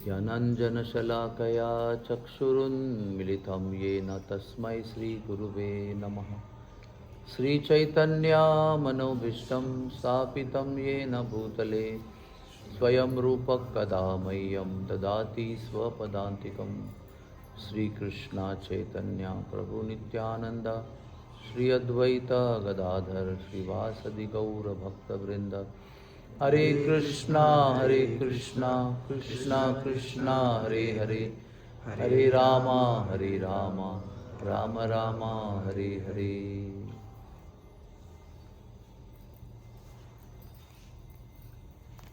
ज्ञानाञ्जनशलाकया चक्षुरुन्मिलितं येन तस्मै श्रीगुरुवे नमः। श्रीचैतन्यमनोभीष्टं स्थापितं येन भूतले स्वयं रूपः कदा मह्यं ददाति स्वपदान्तिकं। श्रीकृष्ण चैतन्य प्रभु नित्यानन्द श्री अद्वैत गदाधर श्रीवासदि गौरभक्तवृन्द। हरे कृष्णा कृष्णा कृष्णा हरे हरे, हरे Rama Ram Ram Hare Hare.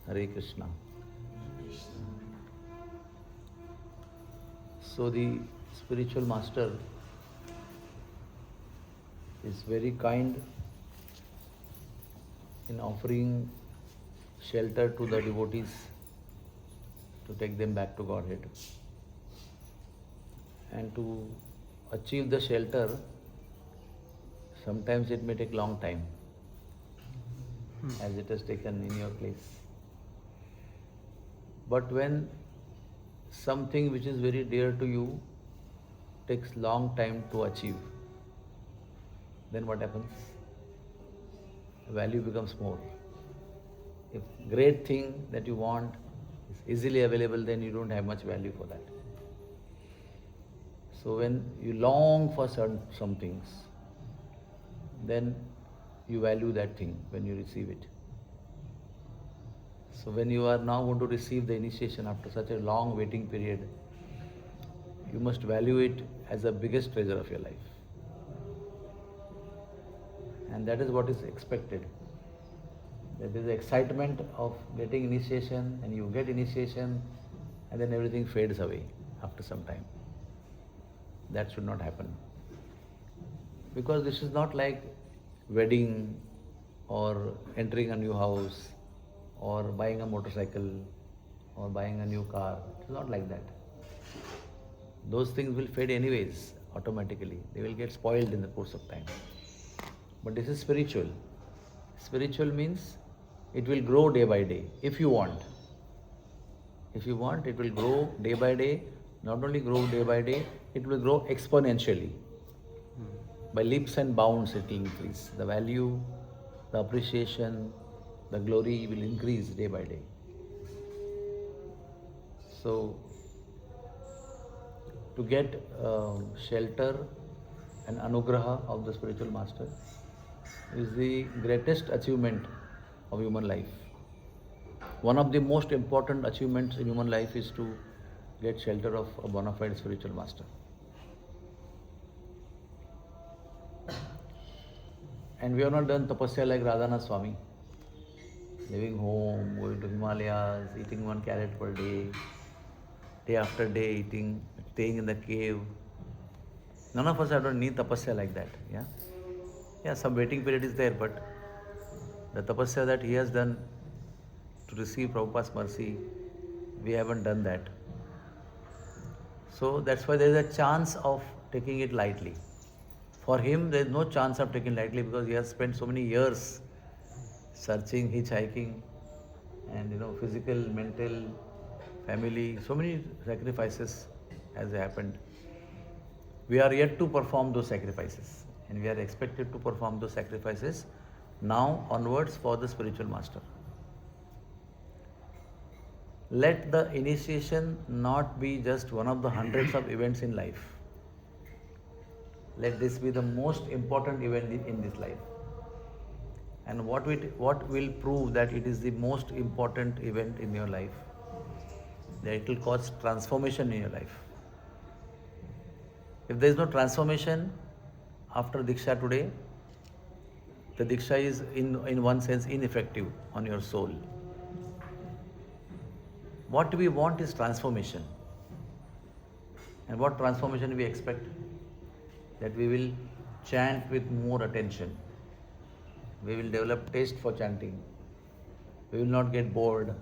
Hare Krishna. So the spiritual master is very kind in offering shelter to the devotees to take them back to Godhead. And to achieve the shelter, sometimes it may take long time, as it has taken in your place. But when something which is very dear to you takes long time to achieve, then what happens? Value becomes more. If great thing that you want is easily available, then you don't have much value for that. So when you long for some things, then you value that thing when you receive it. So when you are now going to receive the initiation after such a long waiting period, you must value it as the biggest treasure of your life. And that is what is expected. That is the excitement of getting initiation, and you get initiation and then everything fades away after some time. That should not happen. Because this is not like wedding or entering a new house or buying a motorcycle or buying a new car. It's not like that. Those things will fade anyways, automatically. They will get spoiled in the course of time. But this is spiritual. Spiritual means it will grow day by day, if you want. If you want, it will grow day by day. Not only grow day by day, it will grow exponentially. By leaps and bounds it will increase. The value, the appreciation, the glory will increase day by day. So, to get shelter and anugraha of the spiritual master is the greatest achievement of human life. One of the most important achievements in human life is to get shelter of a bona fide spiritual master. And we have not done tapasya like Radhanath Swami, living home, going to Himalayas, eating 1 carrot per day after day eating, staying in the cave. None of us have done need tapasya like that. Yeah, some waiting period is there, but the tapasya that he has done to receive Prabhupada's mercy, we haven't done that. So that's why there is a chance of taking it lightly. For him, there is no chance of taking it lightly because he has spent so many years searching, hitchhiking, and physical, mental, family, so many sacrifices has happened. We are yet to perform those sacrifices, and we are expected to perform those sacrifices now onwards for the spiritual master. Let the initiation not be just one of the hundreds of events in life. Let this be the most important event in this life. And what will prove that it is the most important event in your life? That it will cause transformation in your life. If there is no transformation after Diksha today, the Diksha is in one sense ineffective on your soul. What we want is transformation. And what transformation we expect? That we will chant with more attention. We will develop taste for chanting. We will not get bored.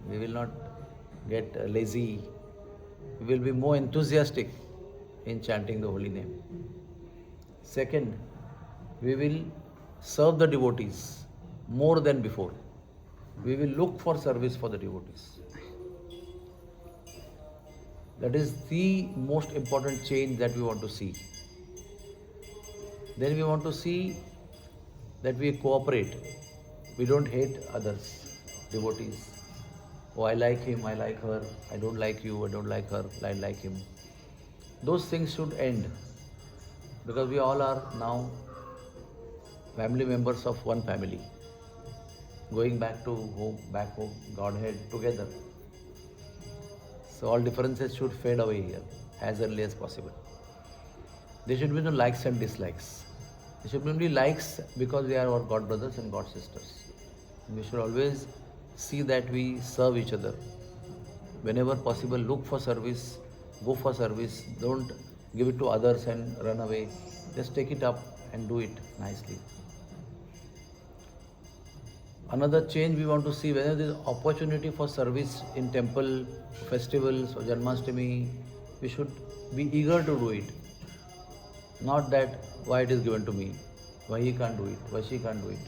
We will not get lazy. We will be more enthusiastic in chanting the holy name. Second, we will serve the devotees more than before. We will look for service for the devotees. That is the most important change that we want to see. Then we want to see that we cooperate. We don't hate others, devotees. Oh, I like him, I like her, I don't like you, I don't like her, I like him. Those things should end, because we all are now family members of one family, going back home, Godhead together. So all differences should fade away here as early as possible. There should be no likes and dislikes. There should be only likes because we are our God brothers and God sisters. And we should always see that we serve each other. Whenever possible, look for service, go for service. Don't give it to others and run away. Just take it up and do it nicely. Another change we want to see, whether there is opportunity for service in temple, festivals or Janmashtami, we should be eager to do it. Not that why it is given to me, why he can't do it, why she can't do it.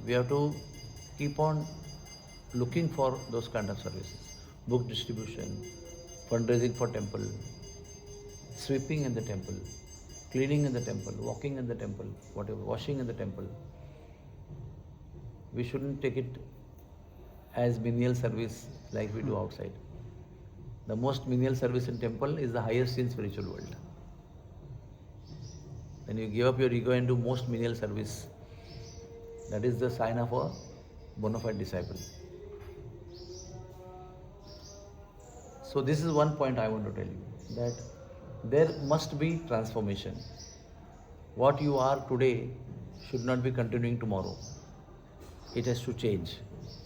We have to keep on looking for those kind of services. Book distribution, fundraising for temple, sweeping in the temple, cleaning in the temple, walking in the temple, whatever, washing in the temple. We shouldn't take it as menial service like we do outside. The most menial service in temple is the highest in spiritual world. When you give up your ego and do most menial service, that is the sign of a bona fide disciple. So this is one point I want to tell you, that there must be transformation. What you are today should not be continuing tomorrow. It has to change.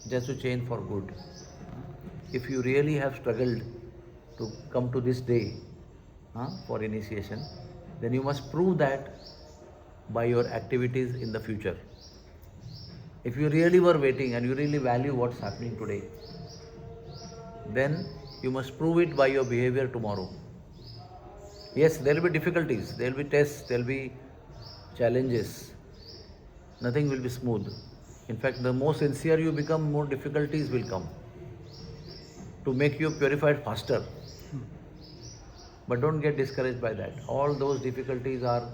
It has to change for good. If you really have struggled to come to this day for initiation, then you must prove that by your activities in the future. If you really were waiting and you really value what's happening today, then you must prove it by your behavior tomorrow. Yes, there will be difficulties, there will be tests, there will be challenges. Nothing will be smooth. In fact, the more sincere you become, more difficulties will come to make you purified faster. But don't get discouraged by that. All those difficulties are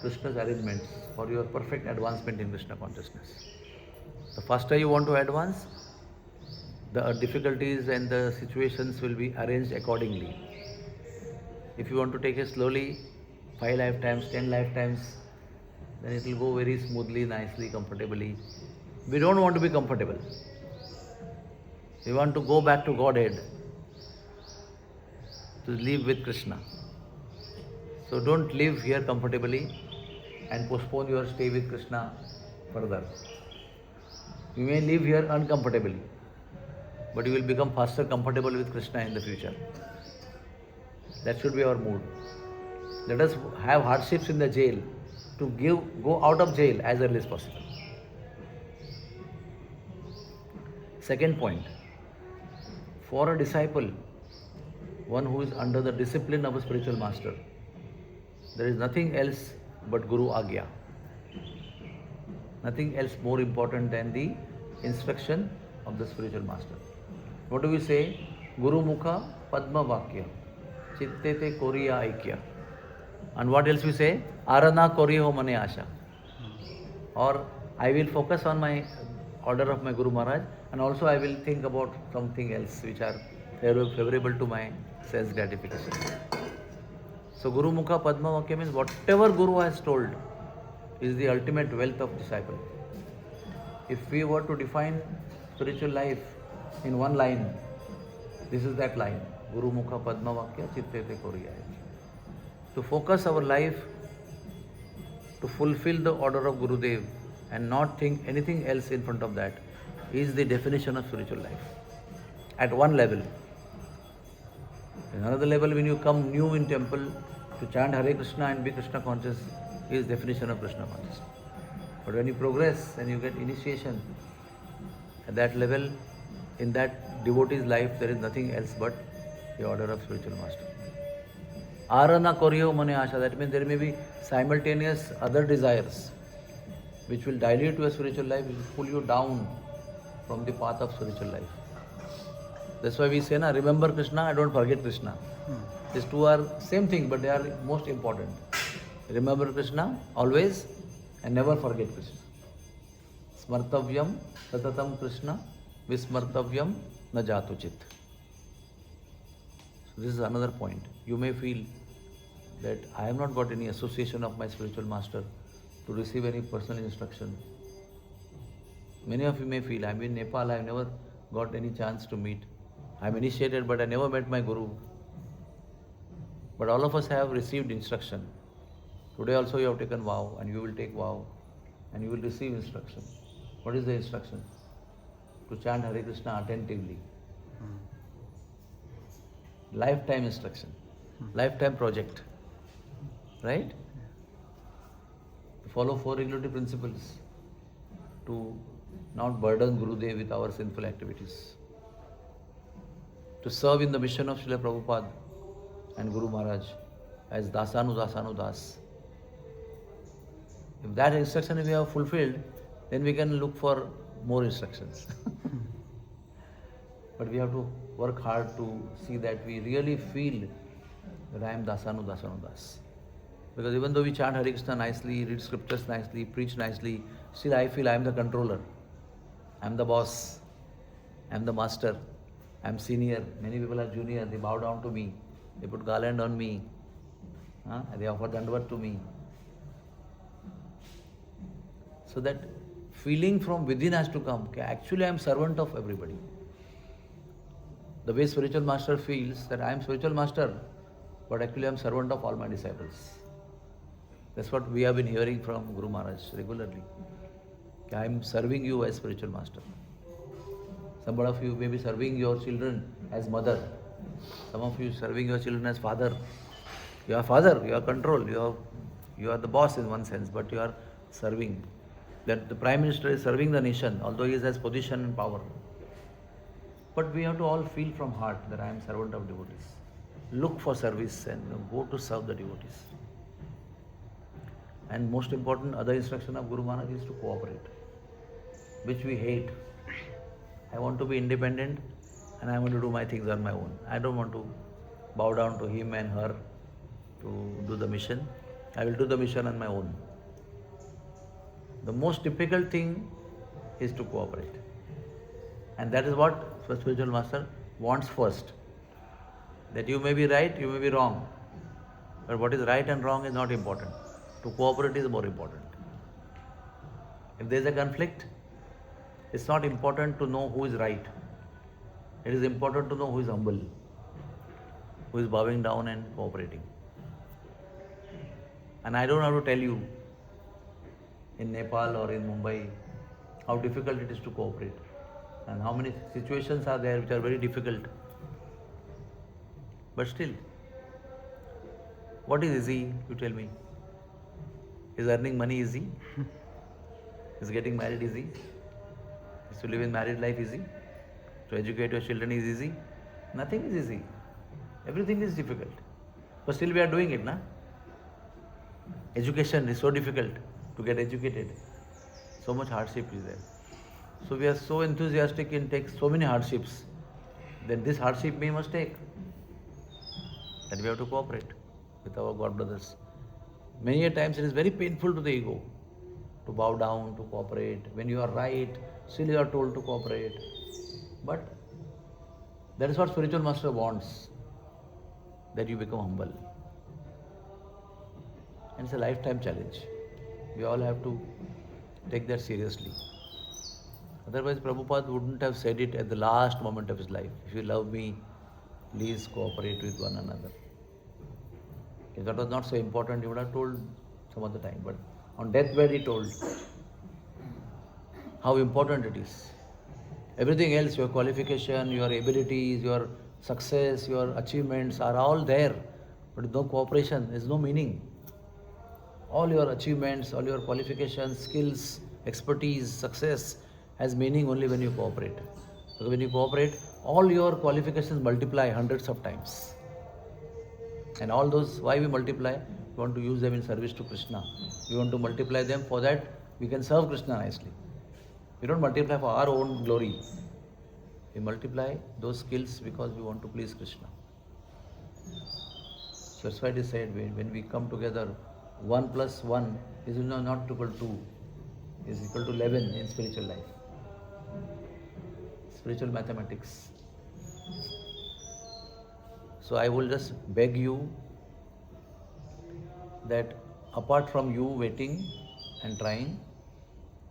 Krishna's arrangements for your perfect advancement in Krishna consciousness. The faster you want to advance, the difficulties and the situations will be arranged accordingly. If you want to take it slowly, 5 lifetimes, 10 lifetimes, then it will go very smoothly, nicely, comfortably. We don't want to be comfortable. We want to go back to Godhead, to live with Krishna. So don't live here comfortably and postpone your stay with Krishna further. You may live here uncomfortably, but you will become faster comfortable with Krishna in the future. That should be our mood. Let us have hardships in the jail to go out of jail as early as possible. Second point, for a disciple, one who is under the discipline of a spiritual master, there is nothing else but Guru Agya. Nothing else more important than the instruction of the spiritual master. What do we say? Guru Mukha Padma Vakya, Chittete Koriya Aikya. And what else we say? Arana Koriho Mane Asha. Or I will focus on my order of my Guru Maharaj, and also I will think about something else which are favorable to my sense gratification. So Guru Mukha Padma Vakya means whatever Guru has told is the ultimate wealth of disciple. If we were to define spiritual life in one line, this is that line. Guru Mukha Padma Vakya Chittete Koriya. To focus our life to fulfill the order of Gurudev and not think anything else in front of that is the definition of spiritual life. At one level. In another level, when you come new in temple to chant Hare Krishna and be Krishna conscious, is definition of Krishna consciousness. But when you progress and you get initiation, at that level, in that devotee's life, there is nothing else but the order of spiritual master. Arana Koryo Mane Asha, that means there may be simultaneous other desires which will dilute your spiritual life, which will pull you down from the path of spiritual life. That's why we say, na, remember Krishna and don't forget Krishna. These two are same thing, but they are most important. Remember Krishna always and never forget Krishna. Smartavyam tatatam Krishna vismartavyam na jatuchit. So this is another point. You may feel that I have not got any association of my spiritual master to receive any personal instruction. Many of you may feel, I'm in Nepal, I have never got any chance to meet. I'm initiated, but I never met my Guru. But all of us have received instruction. Today also you have taken vow, and you will take vow, and you will receive instruction. What is the instruction? To chant Hare Krishna attentively. Lifetime instruction. Lifetime project. Right? To follow 4 regulative principles. To not burden Gurudev with our sinful activities. To serve in the mission of Srila Prabhupada and Guru Maharaj as Dasanu Dasanu Das. If that instruction we have fulfilled, then we can look for more instructions. But we have to work hard to see that we really feel that I am Dasanu Dasanu Das. Because even though we chant Hare Krishna nicely, read scriptures nicely, preach nicely, still I feel I am the controller. I am the boss. I am the master. I am senior. Many people are junior. They bow down to me. They put garland on me. They offer dandavat to me. So that feeling from within has to come. Okay, actually I am servant of everybody. The way spiritual master feels that I am spiritual master, but actually I am servant of all my disciples. That's what we have been hearing from Guru Maharaj regularly. Okay, I am serving you as spiritual master. Some of you may be serving your children as mother. Some of you serving your children as father. You are father, you are control, you are the boss in one sense, but you are serving. That the Prime Minister is serving the nation, although he has position and power. But we have to all feel from heart that I am servant of devotees. Look for service and go to serve the devotees. And most important, other instruction of Guru Maharaj is to cooperate, which we hate. I want to be independent and I want to do my things on my own. I don't want to bow down to him and her to do the mission. I will do the mission on my own. The most difficult thing is to cooperate. And that is what the spiritual master wants first. That you may be right, you may be wrong. But what is right and wrong is not important. To cooperate is more important. If there is a conflict, it's not important to know who is right. It is important to know who is humble, who is bowing down and cooperating. And I don't have to tell you in Nepal or in Mumbai how difficult it is to cooperate and how many situations are there which are very difficult. But still, what is easy, you tell me? Is earning money easy? Is getting married easy? Is to live in married life easy? To educate your children is easy? Nothing is easy. Everything is difficult. But still we are doing it, na? Education is so difficult to get educated. So much hardship is there. So we are so enthusiastic in take so many hardships. Then this hardship we must take. And we have to cooperate with our God brothers. Many a times it is very painful to the ego to bow down, to cooperate. When you are right, still you are told to cooperate. But that is what spiritual master wants, that you become humble. And it's a lifetime challenge. We all have to take that seriously. Otherwise, Prabhupada wouldn't have said it at the last moment of his life. If you love me, please cooperate with one another. If that was not so important, he would have told some other time. But on deathbed, he told how important it is. Everything else, your qualification, your abilities, your success, your achievements are all there. But with no cooperation, there is no meaning. All your achievements, all your qualifications, skills, expertise, success has meaning only when you cooperate. Because when you cooperate, all your qualifications multiply hundreds of times. And all those, why we multiply? We want to use them in service to Krishna. We want to multiply them for that we can serve Krishna nicely. We don't multiply for our own glory. We multiply those skills because we want to please Krishna. So that's why it is said when we come together, 1 plus 1 is not equal to 2, is equal to 11 in spiritual life. Spiritual mathematics. So I will just beg you that apart from you waiting and trying,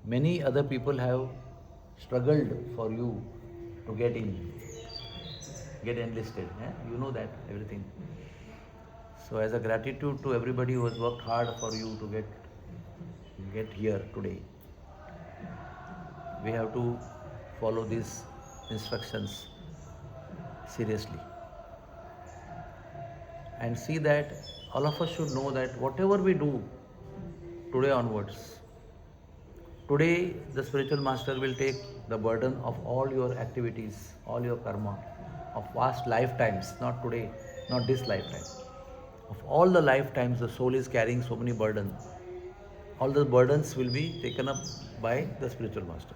many other people have struggled for you to get enlisted. You know that, everything. So as a gratitude to everybody who has worked hard for you to get here today, we have to follow these instructions seriously. And see that all of us should know that whatever we do today onwards, today the spiritual master will take the burden of all your activities, all your karma, of past lifetimes, not today, not this lifetime. Of all the lifetimes the soul is carrying so many burdens, all the burdens will be taken up by the spiritual master.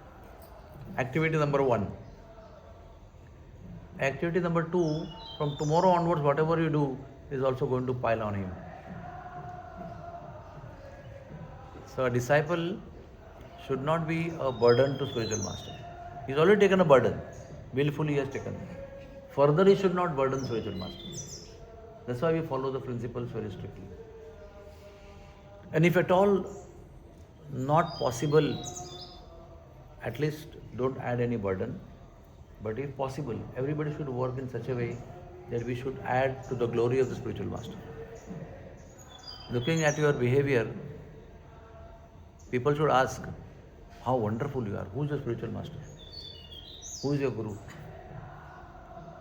Activity number 1. Activity number 2, from tomorrow onwards, whatever you do is also going to pile on him. So a disciple should not be a burden to spiritual master. He's already taken a burden. Willfully he has taken. Further he should not burden spiritual master. That's why we follow the principles very strictly. And if at all not possible, at least don't add any burden. But if possible, everybody should work in such a way that we should add to the glory of the spiritual master. Looking at your behavior, people should ask, how wonderful you are. Who is your spiritual master? Who is your Guru?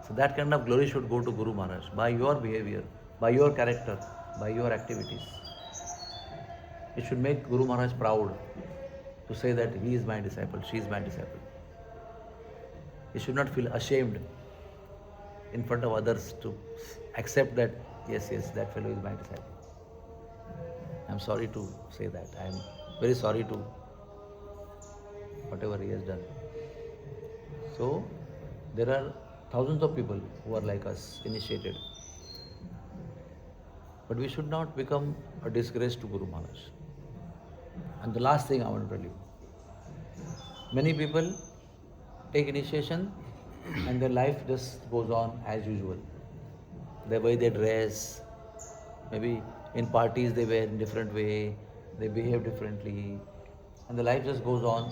So that kind of glory should go to Guru Maharaj by your behavior, by your character, by your activities. It should make Guru Maharaj proud to say that he is my disciple, she is my disciple. He should not feel ashamed in front of others to accept that, yes, that fellow is my disciple. I'm sorry to say that. I'm very sorry to whatever he has done. So, there are thousands of people who are like us, initiated. But we should not become a disgrace to Guru Maharaj. And the last thing I want to tell you. Many people take initiation and their life just goes on as usual. The way they dress, maybe in parties they wear in different way, they behave differently, and the life just goes on.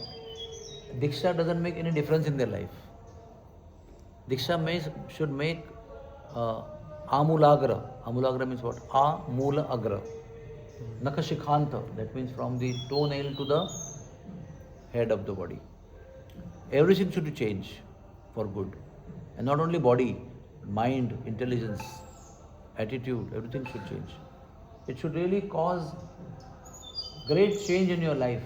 Diksha doesn't make any difference in their life. Diksha should make amulagra. Amulagra means what? Amula agra. Nakashikhanta, that means from the toenail to the head of the body. Everything should change for good. And not only body, mind, intelligence, attitude, everything should change. It should really cause great change in your life.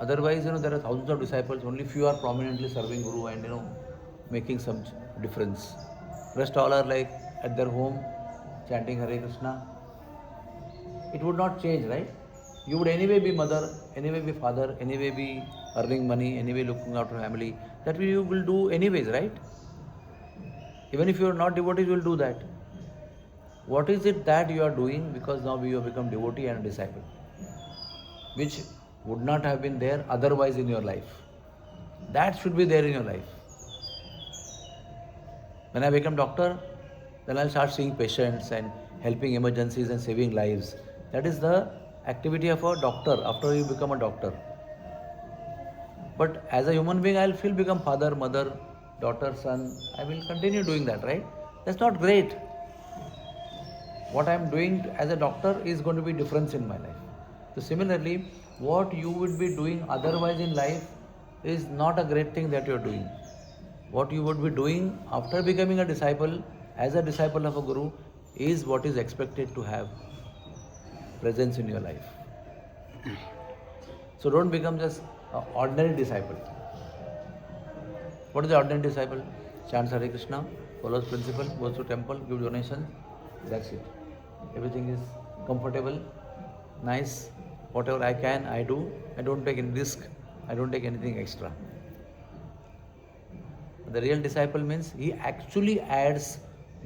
Otherwise, there are thousands of disciples, only few are prominently serving Guru and, making some difference. Rest all are like at their home, chanting Hare Krishna. It would not change, right? You would anyway be mother, anyway be father, anyway be earning money, anyway looking after family. That you will do anyways, right? Even if you are not devotees, you will do that. What is it that you are doing because now you have become devotee and a disciple, which would not have been there otherwise in your life? That should be there in your life. When I become doctor, then I'll start seeing patients and helping emergencies and saving lives. That is the activity of a doctor after you become a doctor. But as a human being, I'll still become father, mother, daughter, son. I will continue doing that, right? That's not great. What I'm doing as a doctor is going to be different in my life. So similarly, what you would be doing otherwise in life is not a great thing that you're doing. What you would be doing after becoming a disciple, as a disciple of a Guru, is what is expected to have presence in your life. So don't become just an ordinary disciple. What is the ordinary disciple? Chants Hare Krishna, follows principle, goes to temple, gives donations. That's it. Everything is comfortable, nice. Whatever I can, I do. I don't take any risk I don't take anything extra. The real disciple means he actually adds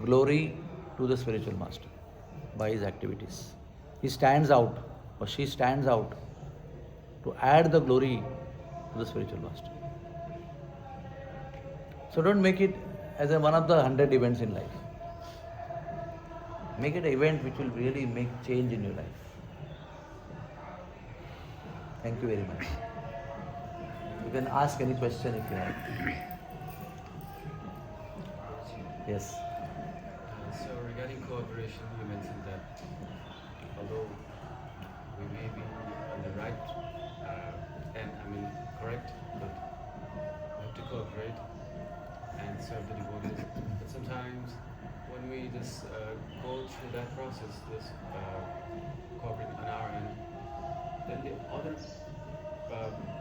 glory to the spiritual master by his activities. He stands out, or she stands out to add the glory to the spiritual master. So don't make it as one of the 100 events in life. Make it an event which will really make change in your life. Thank you very much. You can ask any question if you have. Yes. So regarding cooperation, you mentioned that although we may be on the right correct, but we have to cooperate and serve the devotees. But sometimes when we just go through that process, this cooperating on our end, then the other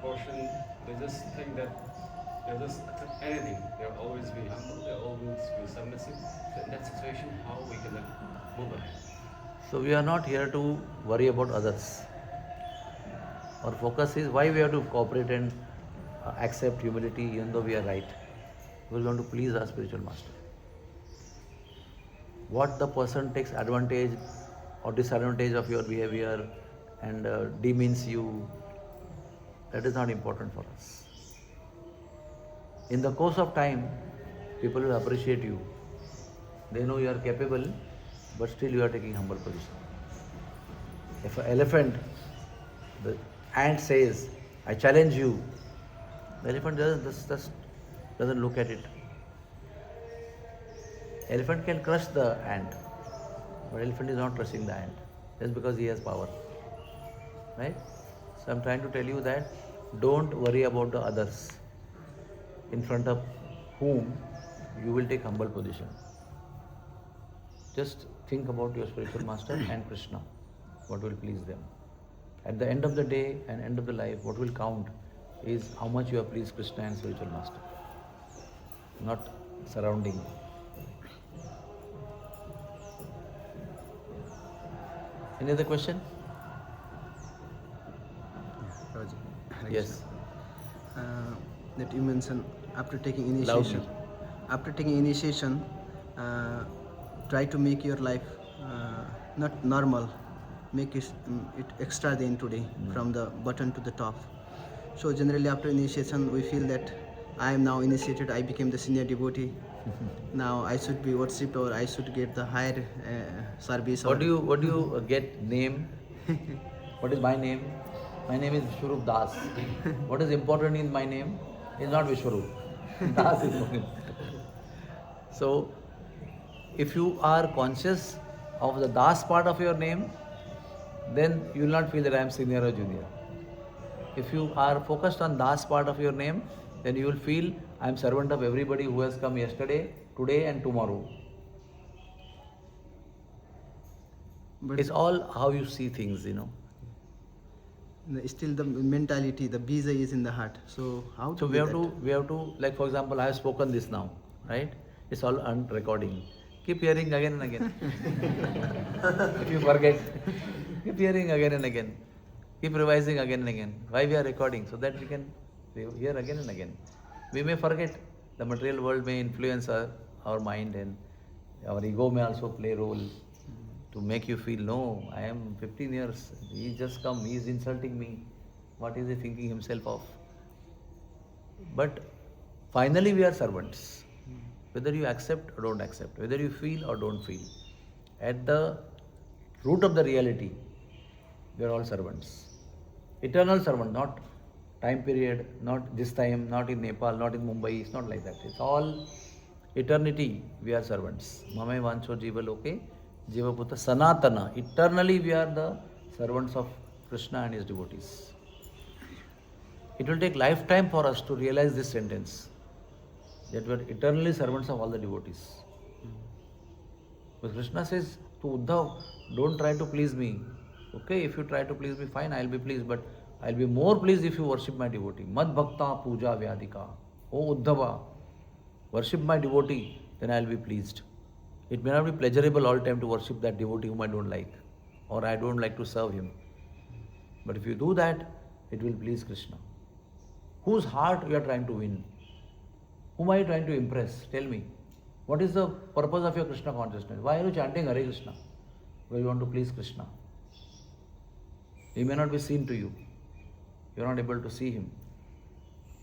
portion, they just think that they'll just accept anything. They'll always be humble, they'll always be submissive. So in that situation, how we can move ahead? So we are not here to worry about others. Our focus is why we have to cooperate and accept humility even though we are right. We want to please our spiritual master. What the person takes advantage or disadvantage of your behavior and demeans you, that is not important for us. In the course of time, people will appreciate you. They know you are capable, but still you are taking humble position. If an elephant, the ant says, I challenge you, the elephant doesn't look at it. Elephant can crush the ant, but elephant is not crushing the ant just because he has power. Right? So I'm trying to tell you that don't worry about the others in front of whom you will take humble position. Just think about your spiritual master and Krishna, what will please them. At the end of the day and end of the life, what will count is how much you have pleased Krishna and spiritual master, not surrounding. Any other question? Yes. That you mentioned after taking Loudly. initiation, try to make your life not normal, make it extra than today, from the bottom to the top. So generally after initiation we feel that I am now initiated, I became the senior devotee. Now I should be worshipped, or I should get the higher service. What do you get name? What is my name? My name is Vishwarupdas. What is important in my name is not Vishwarup. Das is more important. So, if you are conscious of the Das part of your name, then you will not feel that I am senior or junior. If you are focused on Das part of your name, then you will feel I am servant of everybody who has come yesterday, today and tomorrow. But it's all how you see things, Still the mentality, the bija is in the heart. So how to we have to, like for example, I have spoken this now, right? It's all on recording. Keep hearing again and again. If you forget, keep hearing again and again. Keep revising again and again. Why we are recording? So that we can hear again and again. We may forget. The material world may influence our mind, and our ego may also play a role to make you feel, no, I am 15 years, he just come, he is insulting me. What is he thinking himself of? But finally we are servants. Whether you accept or don't accept, whether you feel or don't feel. At the root of the reality, we are all servants. Eternal servant, not time period, not this time, not in Nepal, not in Mumbai, it's not like that. It's all eternity, we are servants. Mame vancho jiva loke, jiva putta sanatana. Eternally we are the servants of Krishna and his devotees. It will take lifetime for us to realize this sentence, that we are eternally servants of all the devotees. But Krishna says to Uddhav, don't try to please me. Okay, if you try to please me, fine, I'll be pleased, but I'll be more pleased if you worship my devotee. Mad bhakta puja vyadika. Oh Uddhava, worship my devotee, then I'll be pleased. It may not be pleasurable all time to worship that devotee whom I don't like, or I don't like to serve him. But if you do that, it will please Krishna. Whose heart you are trying to win? Whom are you trying to impress? Tell me. What is the purpose of your Krishna consciousness? Why are you chanting Hare Krishna? Because you want to please Krishna. He may not be seen to you. You are not able to see him.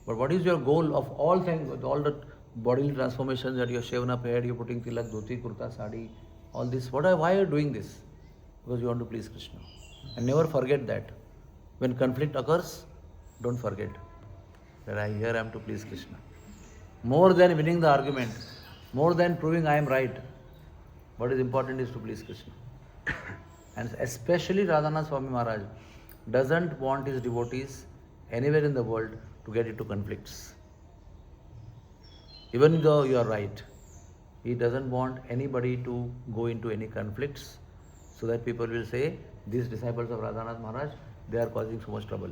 But what is your goal of all things, all the bodily transformations that you are shaven up head, you are putting tilak, dhoti, kurta, sari, all this? Why are you doing this? Because you want to please Krishna. And never forget that. When conflict occurs, don't forget that I am to please Krishna. More than winning the argument, more than proving I am right, what is important is to please Krishna. And especially Radhanath Swami Maharaj doesn't want his devotees anywhere in the world to get into conflicts. Even though you are right, he doesn't want anybody to go into any conflicts so that people will say, these disciples of Radhanath Maharaj, they are causing so much trouble.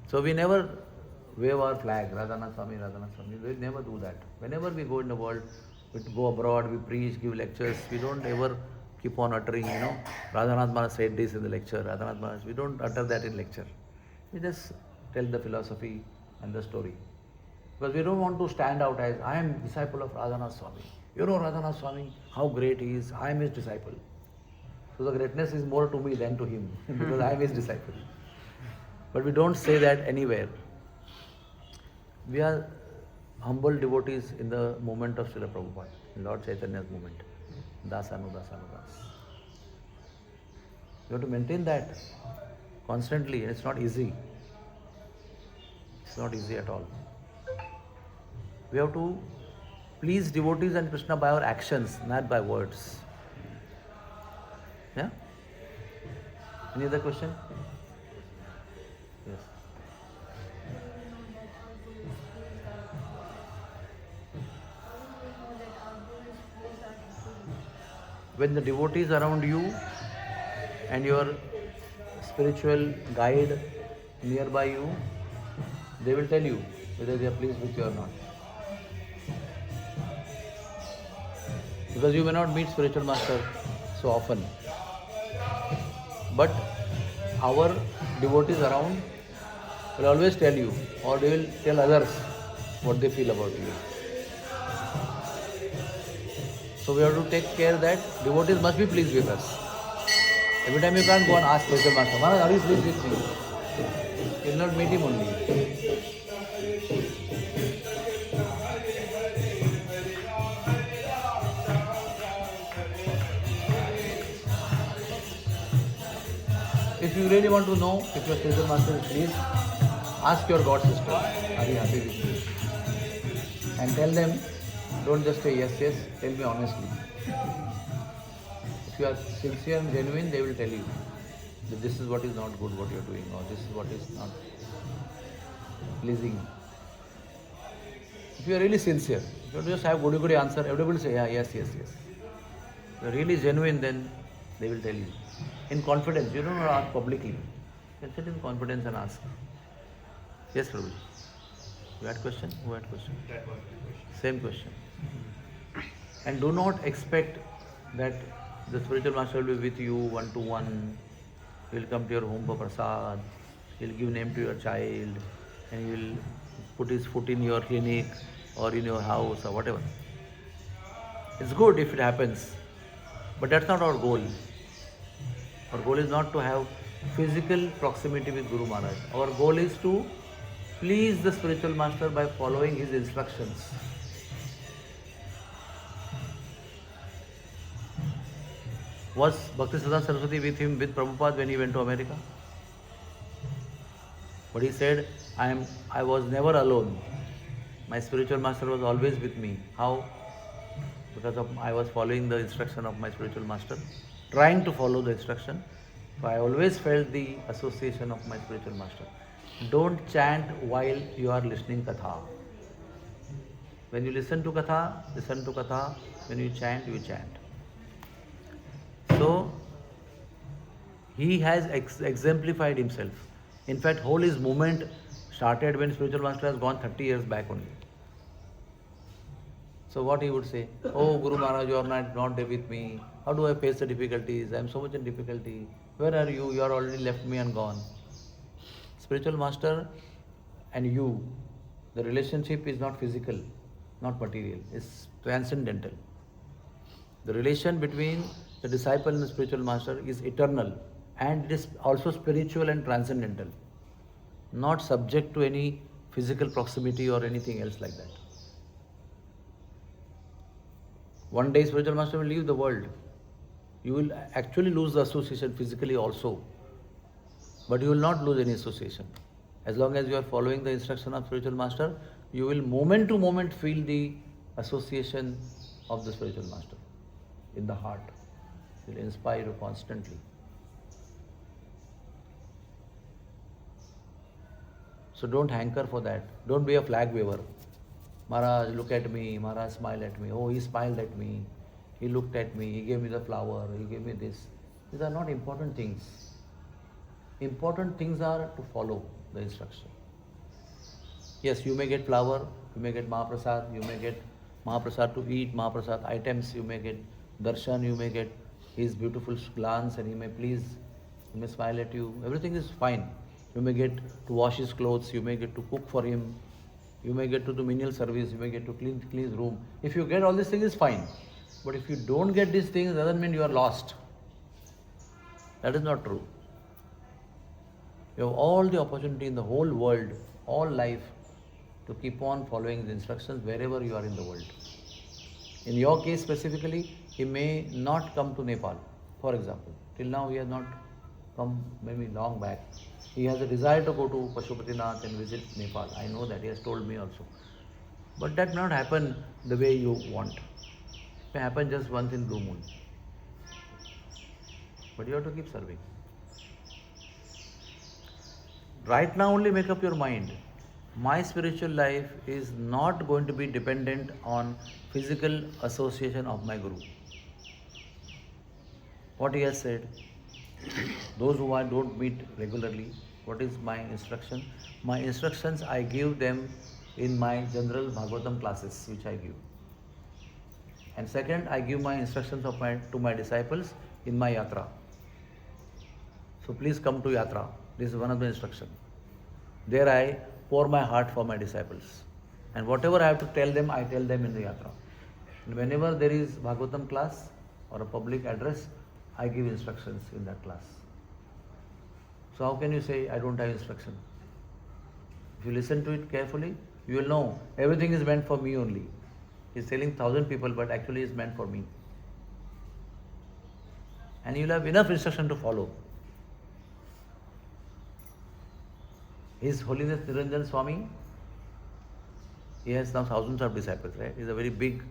So we never wave our flag, Radhanath Swami, Radhanath Swami. We never do that. Whenever we go in the world, we go abroad, we preach, give lectures, we don't ever keep on uttering, Radhanath Maharaj said this in the lecture, Radhanath Maharaj, we don't utter that in lecture. We just tell the philosophy and the story. Because we don't want to stand out as, I am disciple of Radhanath Swami. You know Radhanath Swami, how great he is, I am his disciple. So the greatness is more to me than to him, because I am his disciple. But we don't say that anywhere. We are humble devotees in the moment of Srila Prabhupada, in Lord Chaitanya's moment. Dasanu, dasanu, das. You have to maintain that constantly, and it's not easy. It's not easy at all. We have to please devotees and Krishna by our actions, not by words. Yeah? Any other question? Yes. When the devotees around you and your spiritual guide nearby you, they will tell you whether they are pleased with you or not. Because you may not meet spiritual master so often. But our devotees around will always tell you, or they will tell others what they feel about you. So we have to take care that devotees must be pleased with us. Every time you can't go and ask spiritual master, Maharaj, are you pleased with me? You will not meet him only. If you really want to know if your spiritual master is pleased, ask your god sister, are you happy with me? And tell them, don't just say yes, yes, tell me honestly. If you are sincere and genuine, they will tell you that this is what is not good, what you are doing, or this is what is not pleasing. If you are really sincere, if you just have goody answer, everybody will say, yeah, yes, yes, yes. If you are really genuine, then they will tell you. In confidence, you don't ask publicly. You can sit in confidence and ask. Yes, Prabhuji. You had question? Who had question? That was my question. Same question. And do not expect that the spiritual master will be with you one-to-one. He will come to your home for prasad. He will give name to your child. And he will put his foot in your clinic or in your house or whatever. It's good if it happens. But that's not our goal. Our goal is not to have physical proximity with Guru Maharaj. Our goal is to please the spiritual master by following his instructions. Was Bhaktisiddhanta Saraswati with him, with Prabhupada when he went to America? But he said, I was never alone. My spiritual master was always with me. How? Because I was following the instruction of my spiritual master, trying to follow the instruction. So I always felt the association of my spiritual master. Don't chant while you are listening katha. When you listen to katha, listen to katha. When you chant, you chant. So, he has exemplified himself. In fact, whole his movement started when spiritual master has gone 30 years back only. So what he would say, oh Guru Maharaj, you are not there with me. How do I face the difficulties? I am so much in difficulty. Where are you? You are already left me and gone. spiritual master and you, the relationship is not physical, not material, it's transcendental. The relation between the disciple and the spiritual master is eternal, and it is also spiritual and transcendental, not subject to any physical proximity or anything else like that. One day spiritual master will leave the world. You will actually lose the association physically also, but you will not lose any association. As long as you are following the instruction of spiritual master, you will moment to moment feel the association of the spiritual master in the heart. It will inspire you constantly. So don't hanker for that. Don't be a flag waver. Maharaj, look at me. Maharaj, smile at me. Oh, he smiled at me. He looked at me. He gave me the flower. He gave me this. These are not important things. Important things are to follow the instruction. Yes, you may get flower. You may get Mahaprasad. You may get Mahaprasad to eat. Mahaprasad items. You may get darshan. You may get his beautiful glance, and he may please. He may smile at you. Everything is fine. You may get to wash his clothes. You may get to cook for him. You may get to do menial service. You may get to clean his room. If you get all these things, it's fine. But if you don't get these things, it doesn't mean you are lost. That is not true. You have all the opportunity in the whole world, all life, to keep on following the instructions wherever you are in the world. In your case specifically, he may not come to Nepal, for example. Till now he has not come, maybe long back. He has a desire to go to Pashupatinath and visit Nepal. I know that, he has told me also. But that may not happen the way you want. It may happen just once in blue moon. But you have to keep serving. Right now only make up your mind. My spiritual life is not going to be dependent on physical association of my Guru. What he has said, those who I don't meet regularly, what is my instruction? My instructions I give them in my general Bhagavatam classes which I give. And second, I give my instructions to my disciples in my yatra. So please come to yatra. This is one of the instructions. There I pour my heart for my disciples. And whatever I have to tell them, I tell them in the yatra. And whenever there is Bhagavatam class or a public address, I give instructions in that class. So how can you say I don't have instruction? If you listen to it carefully, you will know everything is meant for me only. He's telling 1,000 people, but actually it's meant for me. And you'll have enough instruction to follow. His Holiness Niranjan Swami, he has now thousands of disciples, right? He's a very big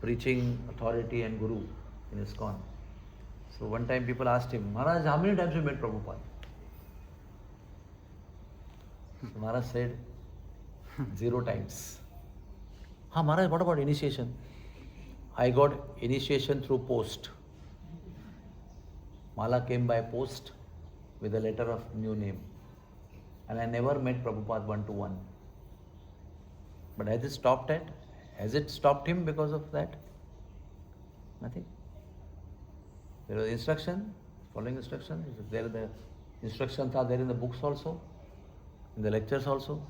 preaching authority and guru in ISKCON. So one time people asked him, Maharaj, how many times you met Prabhupada? So Maharaj said, 0 times. Maharaj, what about initiation? I got initiation through post. Mala came by post with a letter of new name. And I never met Prabhupada one-to-one. But has it stopped that? Has it stopped him because of that? Nothing. There was instruction, following instruction. There the instructions are there in the books also, in the lectures also.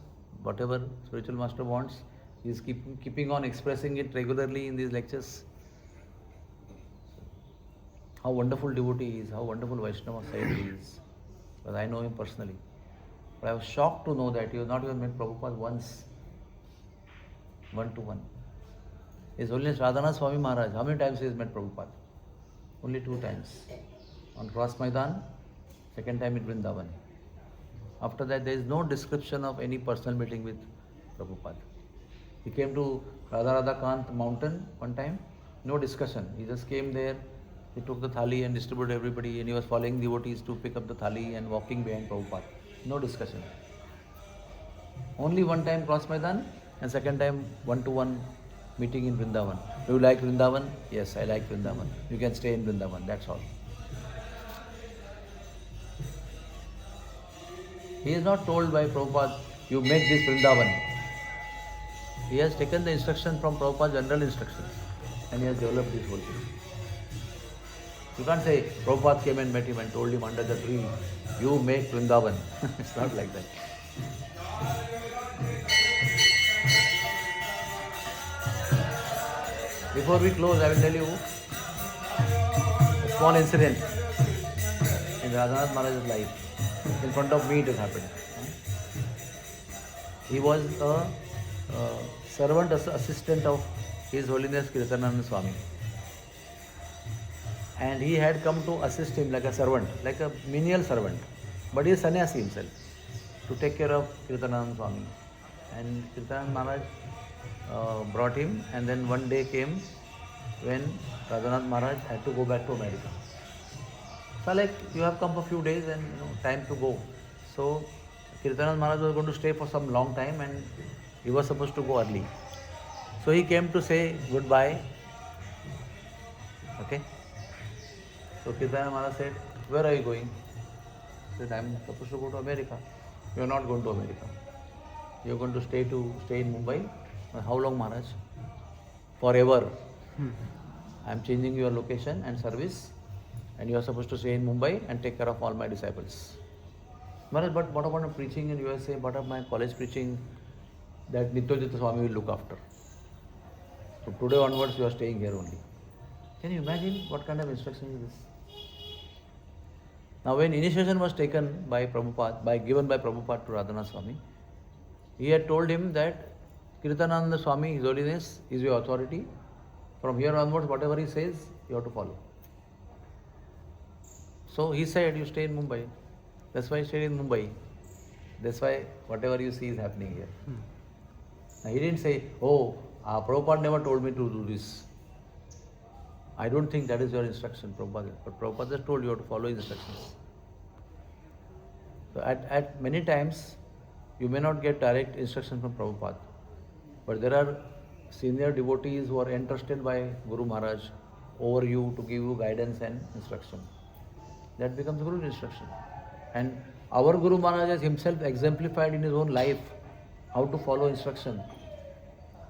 Whatever spiritual master wants, he is keeping on expressing it regularly in these lectures. How wonderful devotee he is, how wonderful Vaishnava Saint he is. Because I know him personally. But I was shocked to know that he has not even met Prabhupada once, one-to-one. His Holiness Radhanath Swami Maharaj, how many times he has met Prabhupada? Only 2 times. On Cross Maidan, second time in Vrindavan. After that, there is no description of any personal meeting with Prabhupada. He came to Radha Kant mountain one time, no discussion. He just came there, he took the thali and distributed everybody, and he was following devotees to pick up the thali and walking behind Prabhupada. No discussion. Only one time Cross Maidan, and second time one-to-one meeting in Vrindavan. Do you like Vrindavan? Yes, I like Vrindavan. You can stay in Vrindavan, that's all. He is not told by Prabhupada, you make this Vrindavan. He has taken the instruction from Prabhupada's general instructions and he has developed this whole thing. You can't say Prabhupada came and met him and told him under the tree, you make Vrindavan. It's not like that. Before we close, I will tell you a small incident in Radhanath Maharaj's life. In front of me it has happened. He was a servant assistant of His Holiness Kirtanananda Swami. And he had come to assist him like a servant, like a menial servant. But he is sannyasi himself, to take care of Kirtanananda Swami. And Kirtanananda Maharaj brought him, and then one day came when Radhanath Maharaj had to go back to America. So like, you have come for a few days and time to go. So Kirtanananda Maharaj was going to stay for some long time and he was supposed to go early. So he came to say goodbye. Okay. So Kirtanananda Maharaj said, where are you going? He said, I am supposed to go to America. You are not going to America. You are going to stay in Mumbai. How long, Maharaj? Forever. I am changing your location and service, and you are supposed to stay in Mumbai and take care of all my disciples. Maharaj, but what about preaching in USA? What about my college preaching? That Nityajita Swami will look after. So today onwards you are staying here only. Can you imagine what kind of instruction is this? Now when initiation was taken by Prabhupada, given by Prabhupada to Radhanath Swami, he had told him that Kirtanananda Swami, His Holiness, is your authority. From here onwards, whatever he says, you have to follow. So he said, you stay in Mumbai. That's why he stayed in Mumbai. That's why whatever you see is happening here. Now he didn't say, oh, Prabhupada never told me to do this. I don't think that is your instruction, Prabhupada. But Prabhupada just told you to follow his instructions. So at many times, you may not get direct instruction from Prabhupada. But there are senior devotees who are entrusted by Guru Maharaj over you to give you guidance and instruction. That becomes Guru's instruction. And our Guru Maharaj has himself exemplified in his own life how to follow instruction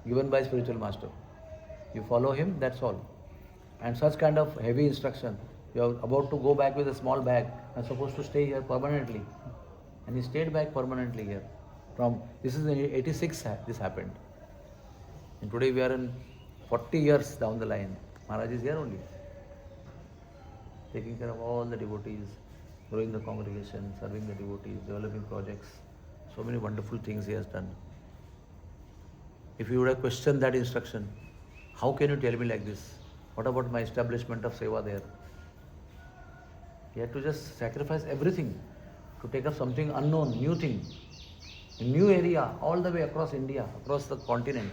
given by spiritual master. You follow him, that's all. And such kind of heavy instruction, you are about to go back with a small bag and supposed to stay here permanently. And he stayed back permanently here. This is in 86 this happened. And today we are in 40 years down the line. Maharaj is here only. Taking care of all the devotees, growing the congregation, serving the devotees, developing projects. So many wonderful things he has done. If you would have questioned that instruction, how can you tell me like this? What about my establishment of seva there? He had to just sacrifice everything to take up something unknown, new thing, a new area, all the way across India, across the continent,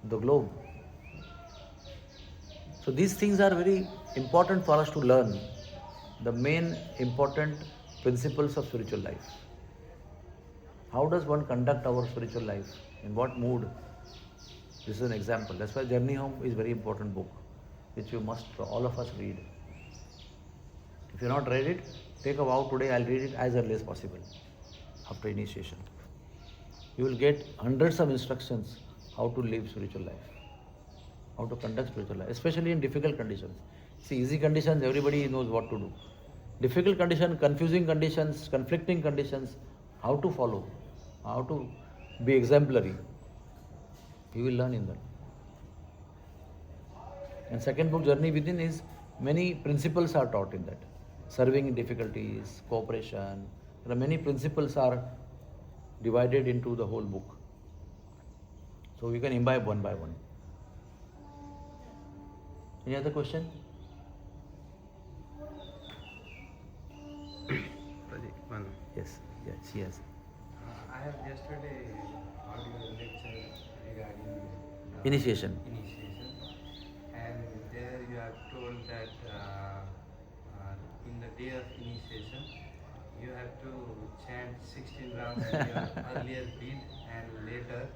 the globe. So these things are very important for us to learn, the main important principles of spiritual life. How does one conduct our spiritual life? In what mood? This is an example. That's why Journey Home is a very important book, which you must, all of us, read. If you have not read it, take a vow today, I'll read it as early as possible after initiation. You will get hundreds of instructions how to live spiritual life, how to conduct spiritual life, especially in difficult conditions. See, easy conditions, everybody knows what to do. Difficult conditions, confusing conditions, conflicting conditions, how to follow, how to be exemplary. You will learn in that. And second book, Journey Within, is many principles are taught in that. Serving in difficulties, cooperation. There are many principles are divided into the whole book. So we can imbibe one by one. Any other question? One. Yes, she has. I have yesterday heard your lecture regarding Initiation. And there you have told that in the day of initiation you have to chant 16 rounds in your earlier beat, and later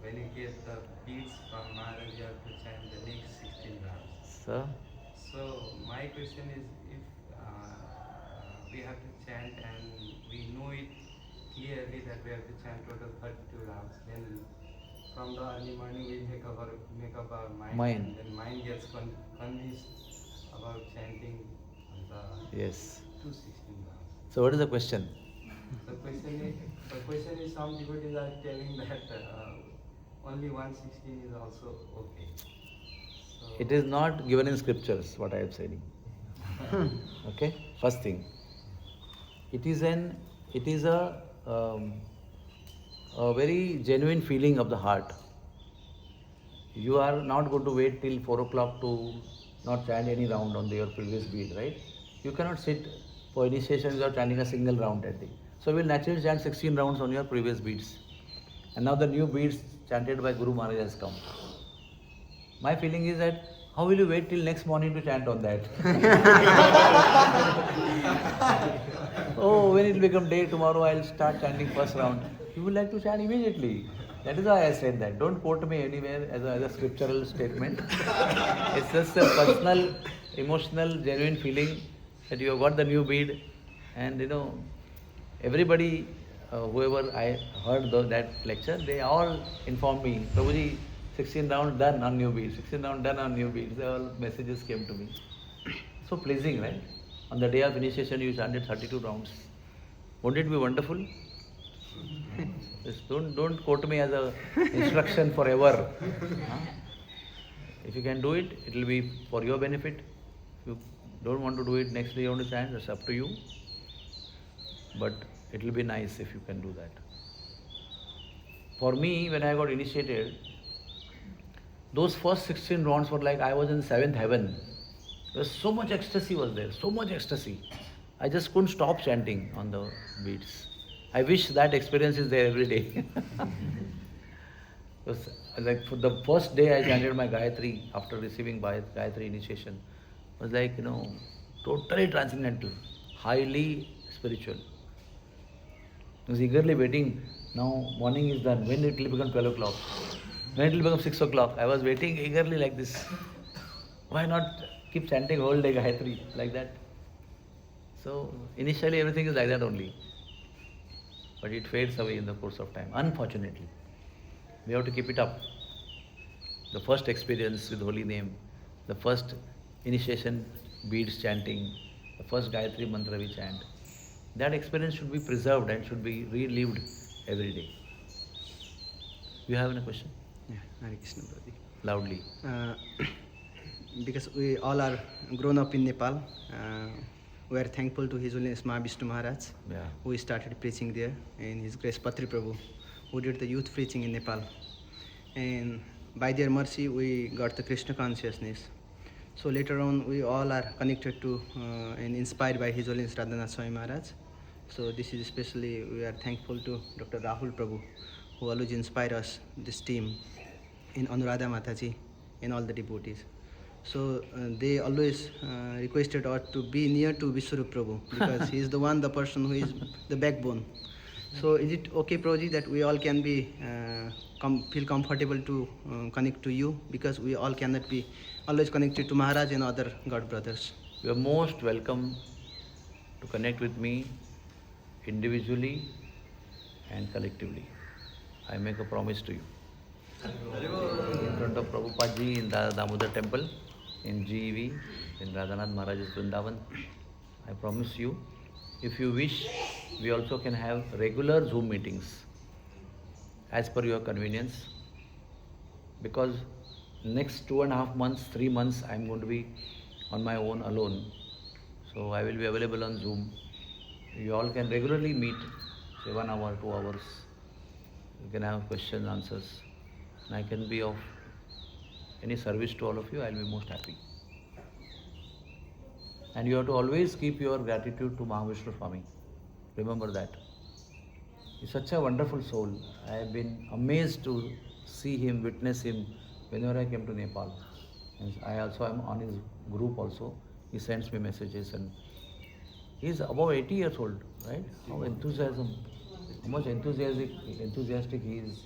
when you get the beats from Maharaj you have to chant the next 16 rounds. Sir? So my question is, if we have to chant and we know it clearly that we have to chant total 32 rounds, then from the early morning we make up our mind. And then mind gets convinced about chanting the Yes. 216 rounds. So what is the question? The question is some devotees are telling that only 116 is also okay. So It is not given in scriptures, what I am saying. Okay? First thing. It is a very genuine feeling of the heart. You are not going to wait till 4 o'clock to not chant any round on your previous beat, right? You cannot sit for initiation without chanting a single round at day. So you will naturally chant 16 rounds on your previous beats. And now the new beats chanted by Guru Maharaj has come. My feeling is that how will you wait till next morning to chant on that? Oh, when it will become day tomorrow, I'll start chanting first round. You would like to chant immediately. That is why I said that. Don't quote me anywhere as a scriptural statement. It's just a personal, emotional, genuine feeling that you have got the new bead, and everybody, whoever I heard that lecture, they all informed me, Prabhuji, 16 rounds done on new beat, 16 rounds done on new beat. All messages came to me. So pleasing, right? On the day of initiation, you chanted 32 rounds. Won't it be wonderful? Just don't quote me as a instruction forever. Huh? If you can do it, it will be for your benefit. If you don't want to do it, next day you want to chant, that's up to you. But it will be nice if you can do that. For me, when I got initiated, those first 16 rounds were like I was in seventh heaven. There was so much ecstasy was there, so much ecstasy. I just couldn't stop chanting on the beats. I wish that experience is there every day. It was like for the first day I chanted my Gayatri after receiving Gayatri initiation. It was like, totally transcendental, highly spiritual. I was eagerly waiting. Now morning is done. When it will become 12 o'clock? When it will become 6 o'clock? I was waiting eagerly like this. Why not keep chanting whole day Gayatri like that? So initially everything is like that only. But it fades away in the course of time, unfortunately. We have to keep it up. The first experience with holy name, the first initiation beads chanting, the first Gayatri mantra we chant, that experience should be preserved and should be relived every day. You have any question? Yeah, Hare Krishna, Prabhuji. Loudly. Because we all are grown up in Nepal, we are thankful to His Holiness Vishnu Maharaj, Yeah. who started preaching there, and His Grace Patri Prabhu, who did the youth preaching in Nepal. And by their mercy, we got the Krishna consciousness. So later on, we all are connected to and inspired by His Holiness Radhanath Swami Maharaj. So this is especially, we are thankful to Dr. Rahul Prabhu, who always inspired us, this team, in Anuradha Mataji, and all the devotees. So they always requested us to be near to Vishwarupdas Prabhu, because he is the person who is the backbone. So is it okay, Prabhuji, that we all can be feel comfortable to connect to you, because we all cannot be always connected to Maharaj and other God brothers? You are most welcome to connect with me individually and collectively. I make a promise to you. In front of Prabhupada ji in the Damodar temple, in GEV, in Radhanath Maharaj's Vrindavan, I promise you, if you wish, we also can have regular Zoom meetings as per your convenience, because next 2.5 months, 3 months, I am going to be on my own alone. So I will be available on Zoom. You all can regularly meet, say 1 hour, 2 hours. You can have questions, answers, and I can be of any service to all of you. I will be most happy. And you have to always keep your gratitude to Mahavishnu Swami. Remember that. He's such a wonderful soul. I have been amazed to see him, witness him whenever I came to Nepal. And I also am on his group also. He sends me messages, and he's above 80 years old, right? How much enthusiastic he is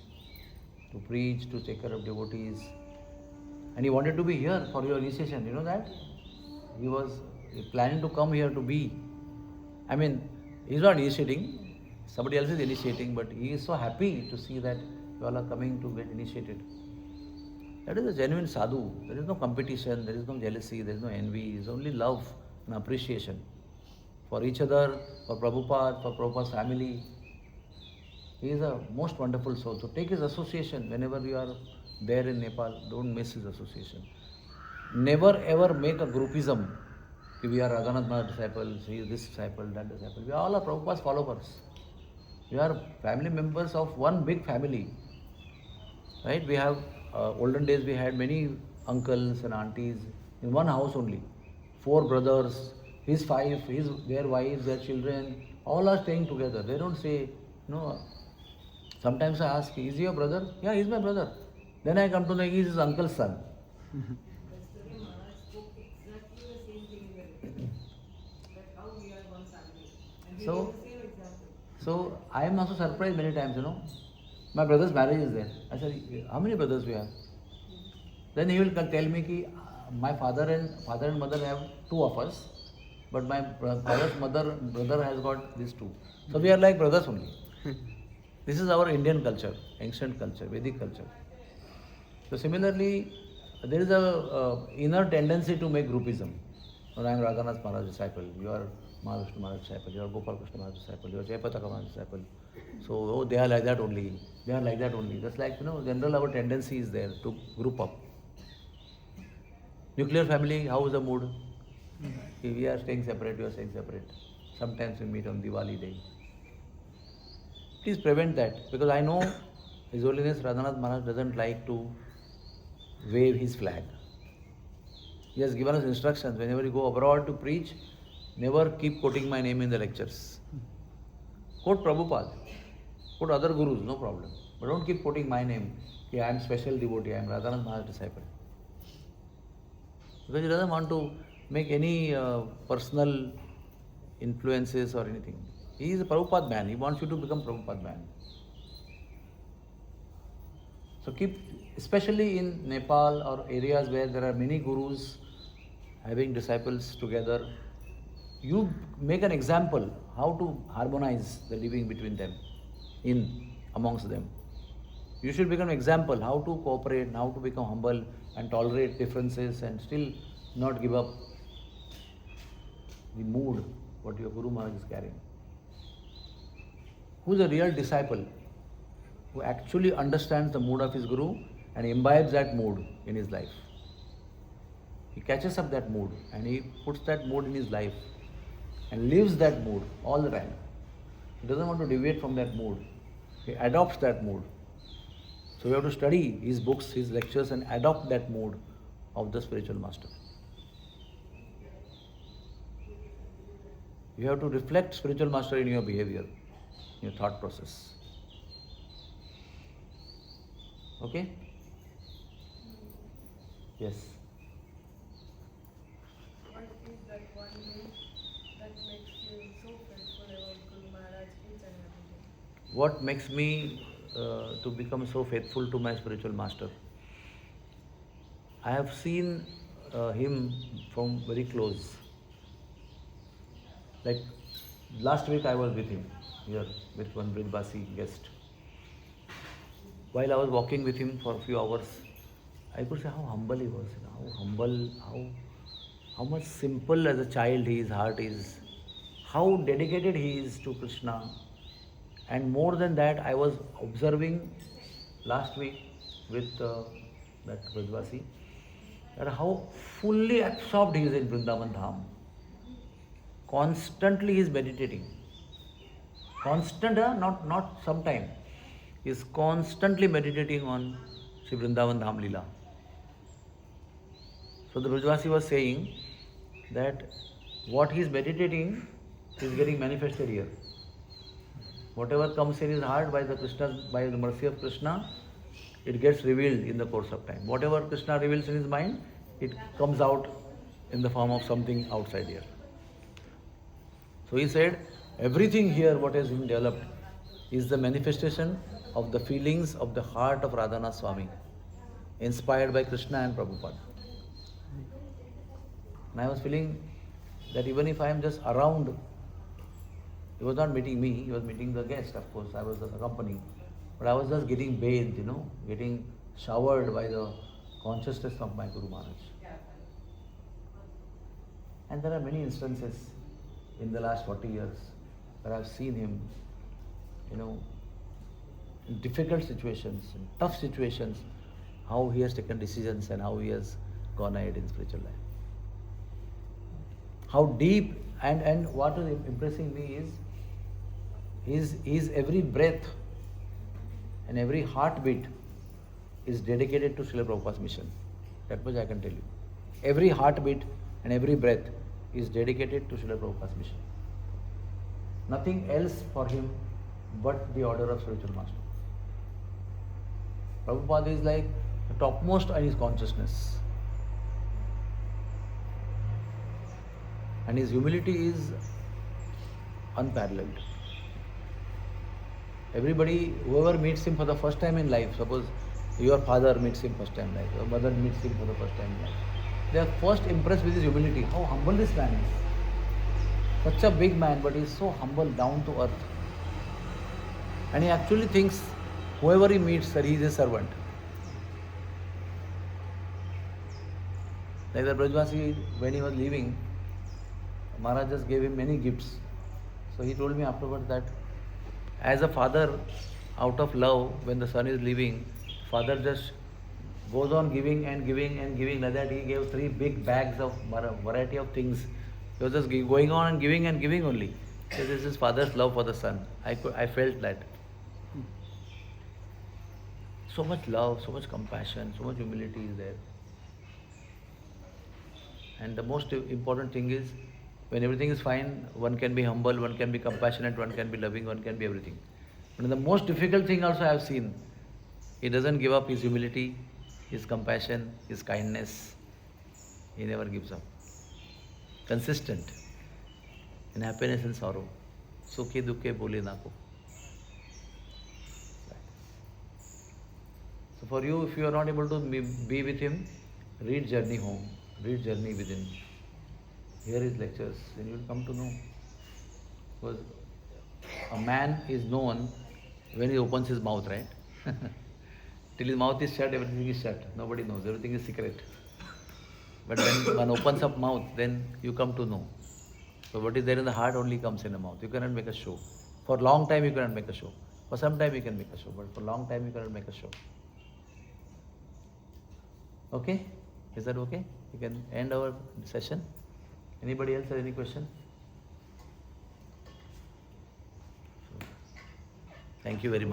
to preach, to take care of devotees. And he wanted to be here for your initiation, you know that? He was planning to come here to be. I mean, he's not initiating, somebody else is initiating, but he is so happy to see that you all are coming to get initiated. That is a genuine sadhu. There is no competition, there is no jealousy, there is no envy, there is only love and appreciation for each other, for Prabhupada's family. He is a most wonderful soul. So take his association whenever you are there in Nepal. Don't miss his association. Never ever make a groupism. We are Radhanath Maharaj disciples, he is this disciple, that disciple. We all are Prabhupada's followers. We are family members of one big family. Right? We have, olden days we had many uncles and aunties in one house only. 4 brothers, their wives, their children, all are staying together. They don't say, no. Sometimes I ask, is he your brother? Yeah, he's my brother. Then I come to know he's his uncle's son. Yesterday Maharaj spoke exactly the same thing in the lecture, that how we are one family. And he So- gave the same example. So I am also surprised many times, My brother's marriage is there. I said, how many brothers we have? Then he will tell me ki my father and mother have 2 of us, but my father's brother has got these 2. So we are like brothers only. This is our Indian culture, ancient culture, Vedic culture. So similarly, there is a inner tendency to make groupism. Or I am Radhanath Maharaj disciple, you are Mahavishnu Maharaj disciple, you are Gopal Krishna Maharaj disciple, you are Jayapataka Maharaj disciple. So they are like that only. They are like that only. Just like general our tendency is there to group up. Nuclear family, how is the mood? We are staying separate, you are staying separate. Sometimes we meet on Diwali day. Please prevent that, because I know His Holiness Radhanath Maharaj doesn't like to wave his flag. He has given us instructions, whenever you go abroad to preach, never keep quoting my name in the lectures. Quote Prabhupada, quote other gurus, no problem. But don't keep quoting my name. I am special devotee, I am Radhanath Maharaj disciple. Because he doesn't want to make any personal influences or anything. He is a Prabhupada man. He wants you to become Prabhupada man. So keep, especially in Nepal or areas where there are many gurus having disciples together, you make an example how to harmonize the living between them, amongst them. You should become an example how to cooperate, how to become humble and tolerate differences and still not give up the mood what your Guru Maharaj is carrying. Who is a real disciple? Who actually understands the mood of his Guru and imbibes that mood in his life. He catches up that mood and he puts that mood in his life and lives that mood all the time. He doesn't want to deviate from that mood. He adopts that mood. So you have to study his books, his lectures and adopt that mood of the spiritual master. You have to reflect spiritual master in your behavior, in your thought process. Okay? Yes. What is that one thing that makes you so faithful about Guru Maharaj each and every day? What makes me to become so faithful to my spiritual master? I have seen him from very close. Like last week I was with him here with one Brijbasi guest. While I was walking with him for a few hours, I could say how humble he was, how humble, how much simple as a child his heart is, how dedicated he is to Krishna. And more than that, I was observing last week with that Brijbasi, that how fully absorbed he is in Vrindavan Dham. Constantly he is meditating. Constant, not sometime. He is constantly meditating on Sri Vrindavan Dham Leela. So the Brijbasi was saying that what he is meditating is getting manifested here. Whatever comes in his heart by the mercy of Krishna, it gets revealed in the course of time. Whatever Krishna reveals in his mind, it comes out in the form of something outside here. So he said, everything here what has been developed is the manifestation of the feelings of the heart of Radhanath Swami, inspired by Krishna and Prabhupada. And I was feeling that even if I am just around, he was not meeting me, he was meeting the guest, of course, I was just accompanying. But I was just getting bathed, getting showered by the consciousness of my Guru Maharaj. And there are many instances in the last 40 years where I've seen him, in difficult situations, in tough situations, how he has taken decisions and how he has gone ahead in spiritual life. How deep and what is impressing me is his every breath and every heartbeat is dedicated to Srila Prabhupada's mission. That much I can tell you. Every heartbeat and every breath is dedicated to Srila Prabhupada's mission. Nothing else for him but the order of spiritual master. Prabhupada is like the topmost in his consciousness. And his humility is unparalleled. Everybody, whoever meets him for the first time in life, suppose your father meets him first time in life, your mother meets him for the first time in life, they are first impressed with his humility. How humble this man is. Such a big man, but he is so humble, down to earth. And he actually thinks whoever he meets that he is a servant. Like the Brajvasi, when he was leaving, Maharaj just gave him many gifts. So he told me afterwards that as a father, out of love, when the son is leaving, father just goes on giving and giving and giving. Like that, he gave 3 big bags of variety of things. He was just going on and giving only. So this is father's love for the son. I felt that. So much love, so much compassion, so much humility is there. And the most important thing is, when everything is fine, one can be humble, one can be compassionate, one can be loving, one can be everything. But the most difficult thing also I have seen, he doesn't give up his humility, his compassion, his kindness. He never gives up. Consistent in happiness and sorrow. Sukhi dukhe bole na ko. So for you, if you are not able to be with him, read Journey Home, read Journey Within. Hear his lectures, then you will come to know. Because a man is known when he opens his mouth, right? Till his mouth is shut, everything is shut. Nobody knows, everything is secret. But when one opens up mouth, then you come to know. So what is there in the heart only comes in the mouth. You cannot make a show. For a long time you cannot make a show. For some time you can make a show, but for a long time you cannot make a show. Okay? Is that okay? We can end our session. Anybody else have any question? Thank you very much.